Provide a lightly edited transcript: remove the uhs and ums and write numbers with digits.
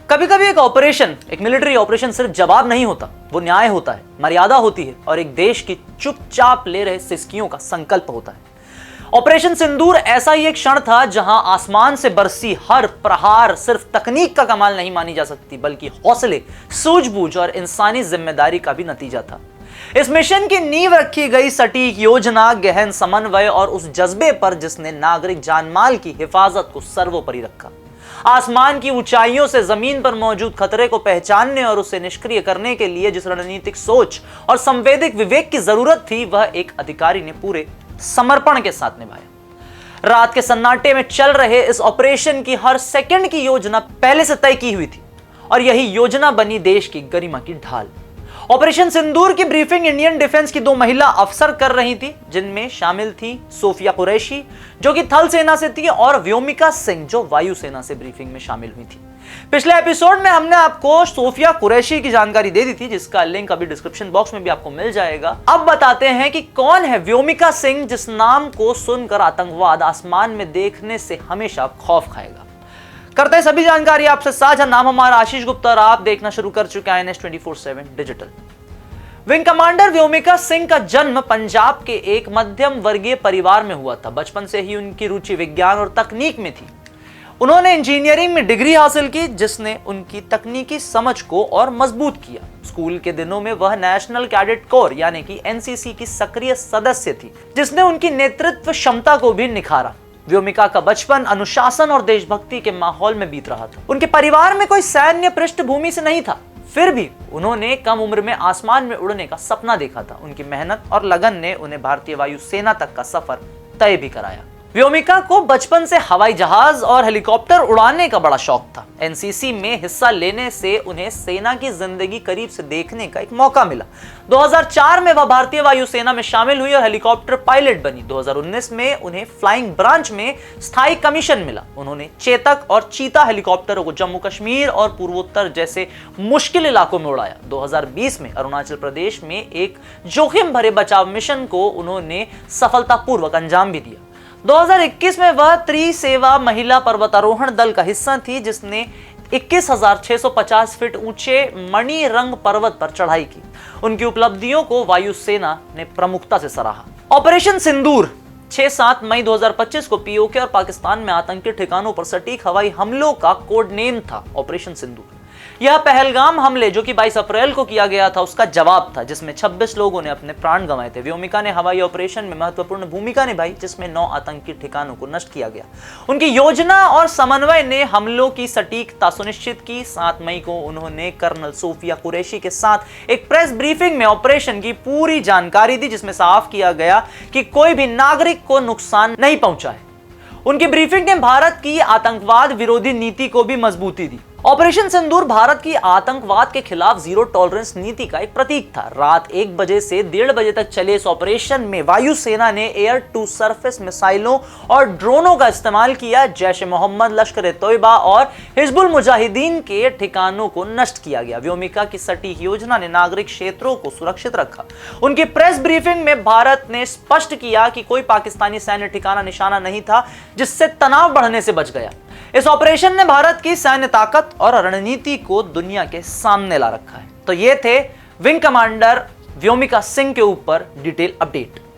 कभी कभी एक मिलिट्री ऑपरेशन सिर्फ जवाब नहीं होता, वो न्याय होता है, मर्यादा होती है और एक देश की चुपचाप ले रहे सिसकियों का संकल्प होता है। ऑपरेशन सिंदूर ऐसा ही एक क्षण था जहां आसमान से बरसी हर प्रहार सिर्फ तकनीक का कमाल नहीं मानी जा सकती, बल्कि हौसले, सूझबूझ और इंसानी जिम्मेदारी का भी नतीजा था। इस मिशन की नींव रखी गई सटीक योजना, गहन समन्वय और उस जज्बे पर जिसने नागरिक जानमाल की हिफाजत को सर्वोपरि रखा। आसमान की ऊंचाइयों से जमीन पर मौजूद खतरे को पहचानने और उसे निष्क्रिय करने के लिए जिस रणनीतिक सोच और संवेदिक विवेक की जरूरत थी, वह एक अधिकारी ने पूरे समर्पण के साथ निभाया। रात के सन्नाटे में चल रहे इस ऑपरेशन की हर सेकंड की योजना पहले से तय की हुई थी और यही योजना बनी देश की गरिमा की ढाल। ऑपरेशन सिंदूर की ब्रीफिंग इंडियन डिफेंस की 2 महिला अफसर कर रही थी, जिनमें शामिल थी सोफिया कुरैशी जो कि थल सेना से थी और व्योमिका सिंह जो वायुसेना से ब्रीफिंग में शामिल हुई थी। पिछले एपिसोड में हमने आपको सोफिया कुरैशी की जानकारी दे दी थी, जिसका लिंक अभी डिस्क्रिप्शन बॉक्स में भी आपको मिल जाएगा। अब बताते हैं कि कौन है व्योमिका सिंह, जिस नाम को सुनकर आतंकवाद आसमान में देखने से हमेशा खौफ खाएगा। करते हैं सभी जानकारी आपसे साझा। नाम हमारा आशीष गुप्ता और आप देखना शुरू कर चुके हैं INS 24/7 digital. Wing commander Vyomika Singh का जन्म पंजाब के एक मध्यम वर्गीय परिवार में हुआ था। बचपन से ही उनकी रुचि विज्ञान और तकनीक में थी। उन्होंने इंजीनियरिंग में डिग्री हासिल की, जिसने उनकी तकनीकी समझ को और मजबूत किया। स्कूल के दिनों में वह नेशनल कैडेट कोर यानी कि NCC की सक्रिय सदस्य थी, जिसने उनकी नेतृत्व क्षमता को भी निखारा। व्योमिका का बचपन अनुशासन और देशभक्ति के माहौल में बीत रहा था। उनके परिवार में कोई सैन्य पृष्ठभूमि से नहीं था, फिर भी उन्होंने कम उम्र में आसमान में उड़ने का सपना देखा था। उनकी मेहनत और लगन ने उन्हें भारतीय वायुसेना तक का सफर तय भी कराया। व्योमिका को बचपन से हवाई जहाज और हेलीकॉप्टर उड़ाने का बड़ा शौक था। NCC में हिस्सा लेने से उन्हें सेना की जिंदगी करीब से देखने का एक मौका मिला। 2004 में वह भारतीय वायुसेना में शामिल हुई और हेलीकॉप्टर पायलट बनी। 2019 में उन्हें फ्लाइंग ब्रांच में स्थायी कमीशन मिला। उन्होंने चेतक और चीता हेलीकॉप्टरों को जम्मू कश्मीर और पूर्वोत्तर जैसे मुश्किल इलाकों में उड़ाया। 2020 में अरुणाचल प्रदेश में एक जोखिम भरे बचाव मिशन को उन्होंने सफलतापूर्वक अंजाम भी दिया। 2021 में वह त्रिसेवा महिला पर्वतारोहण दल का हिस्सा थी, जिसने 21,650 फीट ऊंचे मणिरंग पर्वत पर चढ़ाई की। उनकी उपलब्धियों को वायुसेना ने प्रमुखता से सराहा। ऑपरेशन सिंदूर 6-7 मई 2025 को POK और पाकिस्तान में आतंकी ठिकानों पर सटीक हवाई हमलों का कोड नेम था ऑपरेशन सिंदूर। यह पहलगाम हमले जो कि 22 अप्रैल को किया गया था, उसका जवाब था, जिसमें 26 लोगों ने अपने प्राण गंवाए थे। व्योमिका ने हवाई ऑपरेशन में महत्वपूर्ण भूमिका निभाई, जिसमें 9 आतंकी ठिकानों को नष्ट किया गया। उनकी योजना और समन्वय ने हमलों की सटीकता सुनिश्चित की। 7 मई को उन्होंने कर्नल सोफिया कुरैशी के साथ एक प्रेस ब्रीफिंग में ऑपरेशन की पूरी जानकारी दी, जिसमें साफ किया गया कि कोई भी नागरिक को नुकसान नहीं पहुंचा है। उनकी ब्रीफिंग ने भारत की आतंकवाद विरोधी नीति को भी मजबूती दी। ऑपरेशन सिंदूर भारत की आतंकवाद के खिलाफ जीरो टॉलरेंस नीति का एक प्रतीक था। रात 1 बजे से 1:30 बजे तक चले इस ऑपरेशन में वायुसेना ने एयर टू सरफेस मिसाइलों और ड्रोनों का इस्तेमाल किया। जैश ए मोहम्मद, लश्कर ए तोयबा और हिजबुल मुजाहिदीन के ठिकानों को नष्ट किया गया। व्योमिका की सटीक योजना ने नागरिक क्षेत्रों को सुरक्षित रखा। उनकी प्रेस ब्रीफिंग में भारत ने स्पष्ट किया कि कोई पाकिस्तानी सैन्य ठिकाना निशाना नहीं था, जिससे तनाव बढ़ने से बच गया। इस ऑपरेशन ने भारत की सैन्य ताकत और रणनीति को दुनिया के सामने ला रखा है। तो ये थे विंग कमांडर व्योमिका सिंह के ऊपर डिटेल अपडेट।